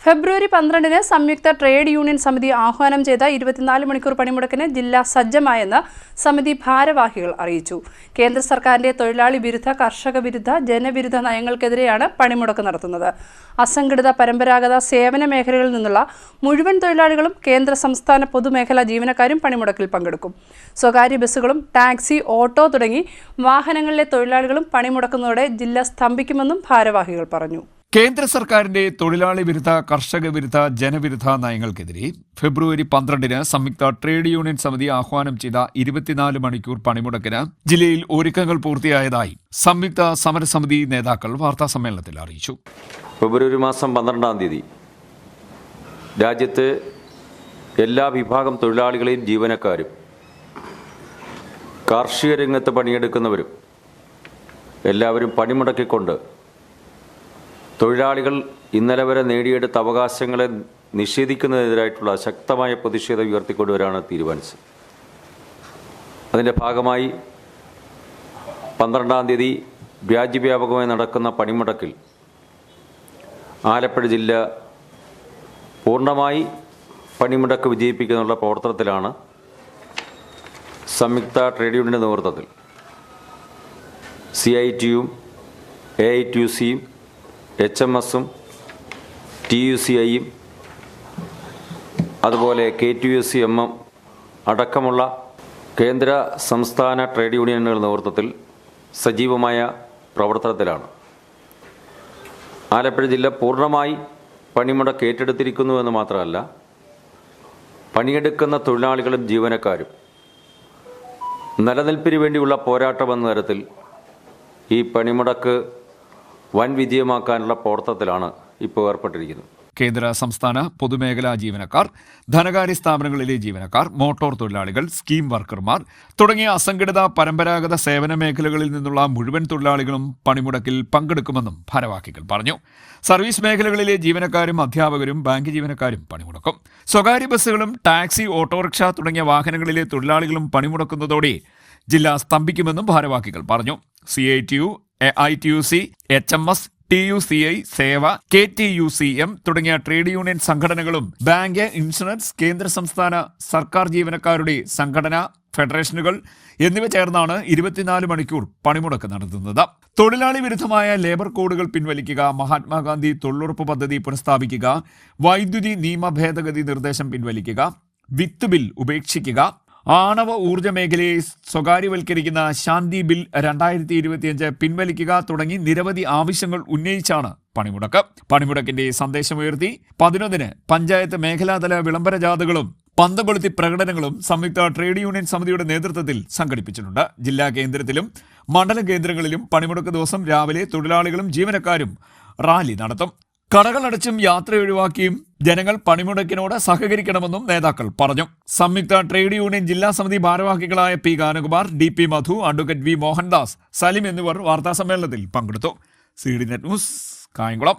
ഫെബ്രുവരി 12-ന് സംയുക്ത trade union സമിതി ആഹ്വാനം ചെയ്ത 24 മണിക്കൂർ പണിമുടക്കിന് ജില്ല സജ്ജമായെന്ന് സമിതി ഭാരവാഹികൾ അറിയിച്ചു. കേന്ദ്ര സർക്കാരിന്റെ തൊഴിലാളി വിരുദ്ധ, കർഷക വിരുദ്ധ, ജനവിരുദ്ധ നയങ്ങൾക്കെതിരെയാണ് പണിമുടക്ക് നടത്തുന്നത്. അസംഘടിത പരമ്പരാഗത സേവന മേഖലകളിൽ നിന്നുള്ള മുഴുവൻ തൊഴിലാളികളും കേന്ദ്ര സംസ്ഥാന പൊതുമേഖലാ ജീവനക്കാരും പണിമുടക്കിൽ പങ്കെടുക്കും. സ്വകാര്യ ബസ്സുകളും ടാക്സി, ഓട്ടോ തുടങ്ങി വാഹനങ്ങളിലെ തൊഴിലാളികളും പണിമുടക്കുന്നതോടെ ജില്ല സ്തംഭിക്കുമെന്നും ഭാരവാഹികൾ പറഞ്ഞു. കേന്ദ്ര സർക്കാരിന്റെ തൊഴിലാളി വിരുദ്ധ, കർഷക വിരുദ്ധ, ജനവിരുദ്ധ നയങ്ങൾക്കെതിരെ ഫെബ്രുവരി 12-ന് സംയുക്ത ട്രേഡ് യൂണിയൻ സമിതി ആഹ്വാനം ചെയ്ത 24 മണിക്കൂർ പണിമുടക്കിന് ജില്ലയിൽ ഒരുക്കങ്ങൾ പൂർത്തിയായതായി സംയുക്ത സമരസമിതി നേതാക്കൾ വാർത്താസമ്മേളനത്തിൽ അറിയിച്ചു. ഫെബ്രുവരി മാസം 12-ാം തീയതി രാജ്യത്ത് എല്ലാ വിഭാഗം തൊഴിലാളികളെയും ജീവനക്കാരും കാർഷിക രംഗത്ത് പണിയെടുക്കുന്നവരും എല്ലാവരും പണിമുടക്കിക്കൊണ്ട് തൊഴിലാളികൾ ഇന്നലെ വരെ നേടിയെടുത്ത അവകാശങ്ങളെ നിഷേധിക്കുന്നതിനെതിരായിട്ടുള്ള ശക്തമായ പ്രതിഷേധം ഉയർത്തിക്കൊണ്ടുവരാണ് തീരുമാനിച്ചത്. അതിൻ്റെ ഭാഗമായി 12-ാം തീയതി രാജ്യവ്യാപകമായി നടക്കുന്ന പണിമുടക്കിൽ ആലപ്പുഴ ജില്ല പൂർണ്ണമായി പണിമുടക്ക് വിജയിപ്പിക്കാനുള്ള പ്രവർത്തനത്തിലാണ് സംയുക്ത ട്രേഡ് യൂണിയൻ്റെ നേതൃത്വത്തിൽ CITയും AITUCയും HMSഉം TUCIയും അതുപോലെ KTUCM അടക്കമുള്ള കേന്ദ്ര സംസ്ഥാന ട്രേഡ് യൂണിയനുകളുടെ നേതൃത്വത്തിൽ സജീവമായ പ്രവർത്തനത്തിലാണ്. ആലപ്പുഴ ജില്ല പൂർണ്ണമായി പണിമുടക്ക് ഏറ്റെടുത്തിരിക്കുന്നു എന്ന് മാത്രമല്ല, പണിയെടുക്കുന്ന തൊഴിലാളികളും ജീവനക്കാരും നിലനിൽപ്പിന് വേണ്ടിയുള്ള പോരാട്ടമെന്ന തരത്തിൽ ഈ പണിമുടക്ക് വൻ വിജയമാക്കാനുള്ള പ്രവർത്തനത്തിലാണ് ഇപ്പോൾ ഏർപ്പെട്ടിരിക്കുന്നത്. കേന്ദ്ര സംസ്ഥാന പൊതുമേഖലാ ജീവനക്കാർ, ധനകാര്യ സ്ഥാപനങ്ങളിലെ ജീവനക്കാർ, മോട്ടോർ തൊഴിലാളികൾ, സ്കീം വർക്കർമാർ തുടങ്ങിയ അസംഘടിത പരമ്പരാഗത സേവന മേഖലകളിൽ നിന്നുള്ള മുഴുവൻ തൊഴിലാളികളും പണിമുടക്കിൽ പങ്കെടുക്കുമെന്നും ഭാരവാഹികൾ പറഞ്ഞു. സർവീസ് മേഖലകളിലെ ജീവനക്കാരും അധ്യാപകരും ബാങ്ക് ജീവനക്കാരും പണിമുടക്കും. സ്വകാര്യ ബസ്സുകളും ടാക്സി, ഓട്ടോറിക്ഷ തുടങ്ങിയ വാഹനങ്ങളിലെ തൊഴിലാളികളും പണിമുടക്കുന്നതോടെ ജില്ല സ്തംഭിക്കുമെന്നും ഭാരവാഹികൾ പറഞ്ഞു. CITU, AITUC, HMS, TUCI, സേവ, KTUCM തുടങ്ങിയ ട്രേഡ് യൂണിയൻ സംഘടനകളും ബാങ്ക്, ഇൻഷുറൻസ്, കേന്ദ്ര സംസ്ഥാന സർക്കാർ ജീവനക്കാരുടെ സംഘടന, ഫെഡറേഷനുകൾ എന്നിവ ചേർന്നാണ് 24 മണിക്കൂർ പണിമുടക്ക് നടത്തുന്നത്. തൊഴിലാളി വിരുദ്ധമായ ലേബർ കോഡുകൾ പിൻവലിക്കുക, മഹാത്മാഗാന്ധി തൊഴിലുറപ്പ് പദ്ധതി പുനഃസ്ഥാപിക്കുക, വൈദ്യുതി നിയമ ഭേദഗതി നിർദ്ദേശം പിൻവലിക്കുക, വിത്ത് ബിൽ ഉപേക്ഷിക്കുക, ആണവ ഊർജ്ജ മേഖലയെ സ്വകാര്യവൽക്കരിക്കുന്ന ശാന്തി ബിൽ 2025 പിൻവലിക്കുക തുടങ്ങി നിരവധി ആവശ്യങ്ങൾ ഉന്നയിച്ചാണ് പണിമുടക്ക്. പണിമുടക്കിന്റെ സന്ദേശമുയർത്തി 11-ന് പഞ്ചായത്ത് മേഖലാതല വിളംബര ജാഥകളും പന്തംകൊളുത്തി പ്രകടനങ്ങളും സംയുക്ത ട്രേഡ് യൂണിയൻ സമിതിയുടെ നേതൃത്വത്തിൽ സംഘടിപ്പിച്ചിട്ടുണ്ട്. ജില്ലാ കേന്ദ്രത്തിലും മണ്ഡലം കേന്ദ്രങ്ങളിലും പണിമുടക്ക് ദിവസം രാവിലെ തൊഴിലാളികളും ജീവനക്കാരും റാലി നടത്തും. കടകളടച്ചും യാത്ര ഒഴിവാക്കിയും ജനങ്ങൾ പണിമുടക്കിനോട് സഹകരിക്കണമെന്നും നേതാക്കൾ പറഞ്ഞു. സംയുക്ത ട്രേഡ് യൂണിയൻ ജില്ലാ സമിതി ഭാരവാഹികളായ P. ഗാനകുമാർ, DP മധു, അഡ്വക്കേറ്റ് V. മോഹൻദാസ്, സലിം എന്നിവർ വാർത്താസമ്മേളനത്തിൽ പങ്കെടുത്തു. CDNet news, Kayamkulam.